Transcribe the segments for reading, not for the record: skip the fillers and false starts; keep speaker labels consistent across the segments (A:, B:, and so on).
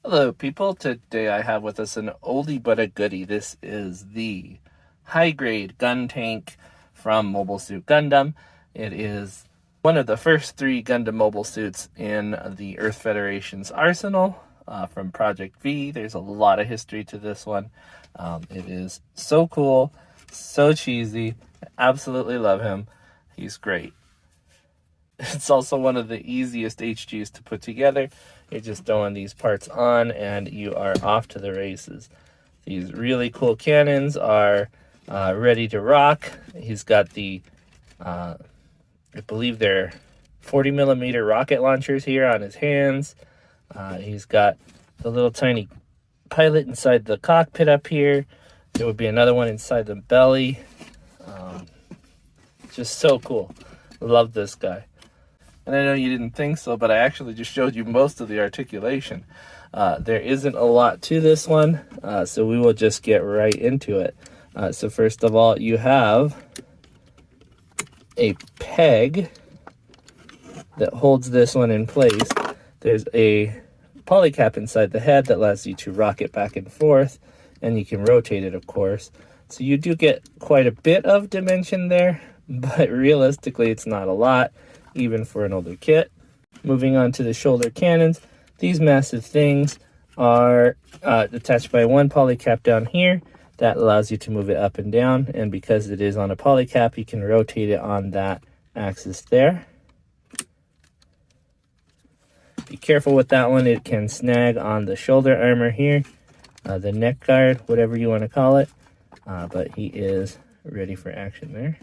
A: Hello, people. Today I have with us an oldie but a goodie. This is the high-grade Guntank from Mobile Suit Gundam. It is one of the first 3 Gundam mobile suits in the Earth Federation's arsenal from Project V. There's a lot of history to this one. It is so cool, so cheesy. I absolutely love him. He's great. It's also one of the easiest HGs to put together. You're just throwing these parts on and you are off to the races. These really cool cannons are ready to rock. He's got the, I believe they're 40 millimeter rocket launchers here on his hands. He's got the little tiny pilot inside the cockpit up here. There would be another one inside the belly. Just so cool. Love this guy. And I know you didn't think so, but I actually just showed you most of the articulation. There isn't a lot to this one, so we will just get right into it. So first of all, you have a peg that holds this one in place. There's a polycap inside the head that allows you to rock it back and forth, and you can rotate it, of course. So you do get quite a bit of dimension there, but realistically it's not a lot, even for an older kit. Moving on to the shoulder cannons, these massive things are attached by one polycap down here that allows you to move it up and down, and because it is on a polycap, you can rotate it on that axis there. Be careful with that one, it can snag on the shoulder armor here, the neck guard, whatever you want to call it, but he is ready for action there.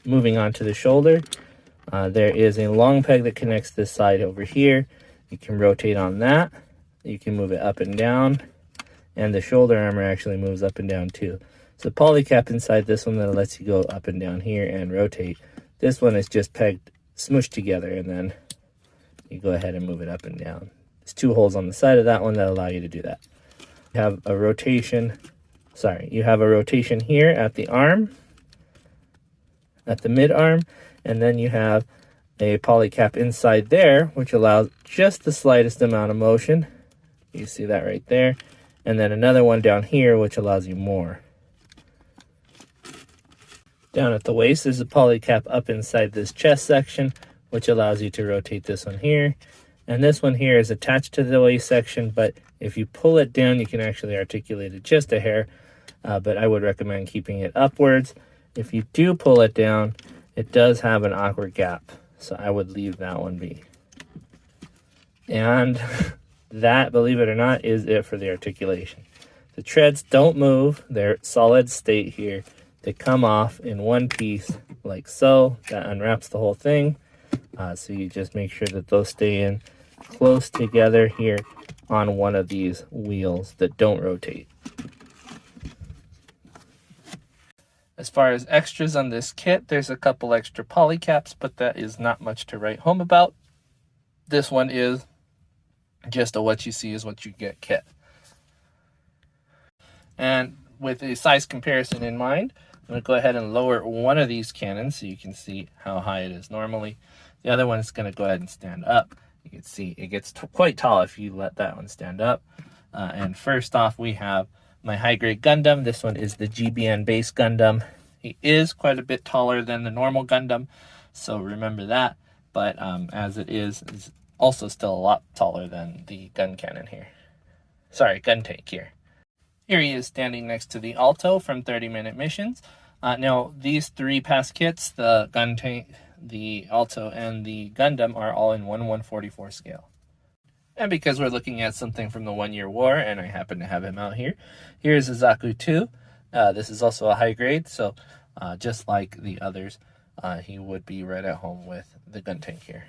A: Moving on to the shoulder, there is a long peg that connects this side over here. You can rotate on that. You can move it up and down, and the shoulder armor actually moves up and down too. So polycap inside this one that lets you go up and down here and rotate. This one is just pegged, smushed together, and then you go ahead and move it up and down. There's 2 holes on the side of that one that allow you to do that. You have a rotation, here at the arm, at the mid arm, and then you have a polycap inside there which allows just the slightest amount of motion. You see that right there, and then another one down here which allows you more. Down at the waist there's a polycap up inside this chest section which allows you to rotate this one here, and this one here is attached to the waist section, but if you pull it down you can actually articulate it just a hair, but I would recommend keeping it upwards. If you do pull it down, it does have an awkward gap, so I would leave that one be. And that, believe it or not, is it for the articulation. The treads don't move, they're solid state here. They come off in one piece like so. That unwraps the whole thing, so you just make sure that those stay in close together here on one of these wheels that don't rotate. As far as extras on this kit, there's a couple extra polycaps, but that is not much to write home about. This one is just a what you see is what you get kit. And with a size comparison in mind, I'm going to go ahead and lower one of these cannons so you can see how high it is normally. The other one is going to go ahead and stand up. You can see it gets quite tall if you let that one stand up. And first off, we have my high-grade Gundam. This one is the GBN base Gundam. He is quite a bit taller than the normal Gundam, so remember that. But as it is also still a lot taller than the gun cannon here. Sorry, Guntank here. Here he is standing next to the Alto from 30-Minute Missions. Now, these 3 past kits, the Guntank, the Alto, and the Gundam, are all in 1/144 scale. And because we're looking at something from the 1-Year War, and I happen to have him out here, here's a Zaku 2. This is also a high grade, so just like the others, he would be right at home with the Guntank here.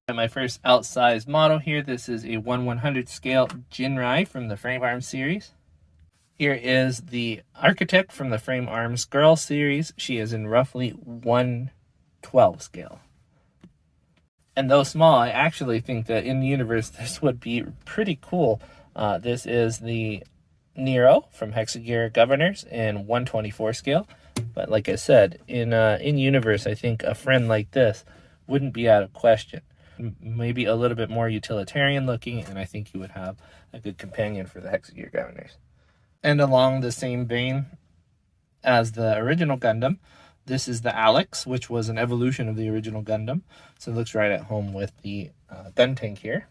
A: And my first outsized model here, this is a 1/100 scale Jinrai from the Frame Arms series. Here is the Architect from the Frame Arms Girl series. She is in roughly 1/12 scale. And though small, I actually think that in the universe, this would be pretty cool. This is the Nero from Hexagear Governors in 1/24 scale. But like I said, in universe, I think a friend like this wouldn't be out of question. maybe a little bit more utilitarian looking, and I think you would have a good companion for the Hexagear Governors. And along the same vein as the original Gundam, this is the Alex, which was an evolution of the original Gundam. So it looks right at home with the Guntank here.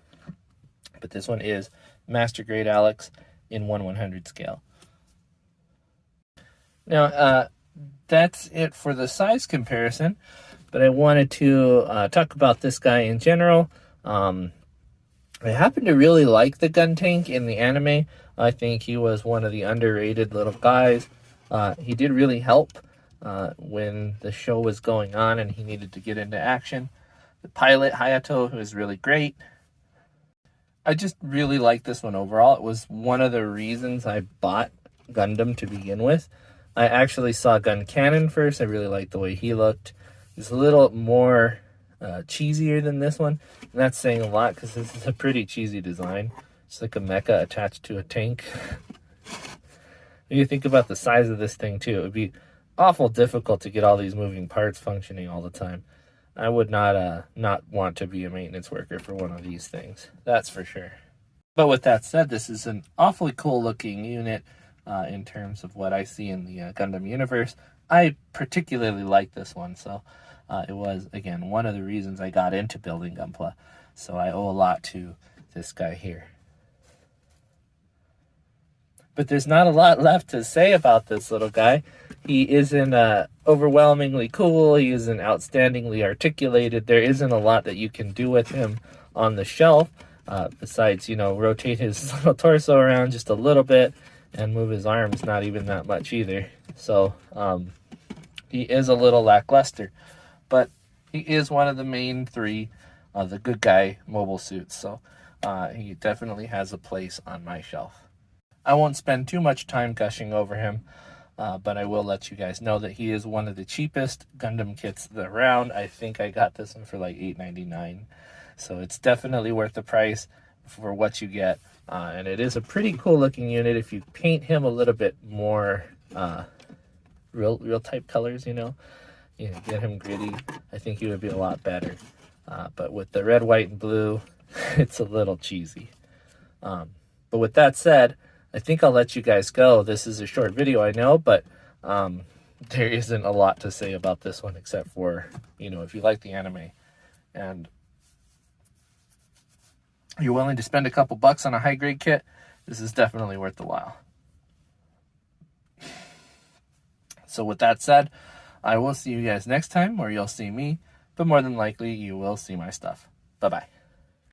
A: But this one is Master Grade Alex in 1/100 scale. Now, that's it for the size comparison, but I wanted to talk about this guy in general. I happen to really like the Guntank in the anime. I think he was one of the underrated little guys. He did really help when the show was going on and he needed to get into action. The pilot, Hayato, was really great. I just really like this one overall. It was one of the reasons I bought Gundam to begin with. I actually saw Gun Cannon first. I really liked the way he looked. He's a little more cheesier than this one. And that's saying a lot because this is a pretty cheesy design. It's like a mecha attached to a tank. If you think about the size of this thing too, it would be awful difficult to get all these moving parts functioning all the time. I would not want to be a maintenance worker for one of these things. That's for sure. But with that said, this is an awfully cool looking unit in terms of what I see in the Gundam universe. I particularly like this one, so it was, again, one of the reasons I got into building Gunpla. So I owe a lot to this guy here. But there's not a lot left to say about this little guy. He isn't overwhelmingly cool. He isn't outstandingly articulated. There isn't a lot that you can do with him on the shelf. Besides, rotate his little torso around just a little bit and move his arms not even that much either. So he is a little lackluster. But he is one of the main three of the good guy mobile suits. So he definitely has a place on my shelf. I won't spend too much time gushing over him, but I will let you guys know that he is one of the cheapest Gundam kits around. I think I got this one for like $8.99. So it's definitely worth the price for what you get. And it is a pretty cool looking unit. If you paint him a little bit more real type colors, get him gritty, I think he would be a lot better. But with the red, white, and blue, it's a little cheesy. But with that said, I think I'll let you guys go. This is a short video, I know, but there isn't a lot to say about this one except for, if you like the anime and you're willing to spend a couple bucks on a high-grade kit, this is definitely worth the while. So with that said, I will see you guys next time, or you'll see me, but more than likely, you will see my stuff. Bye-bye.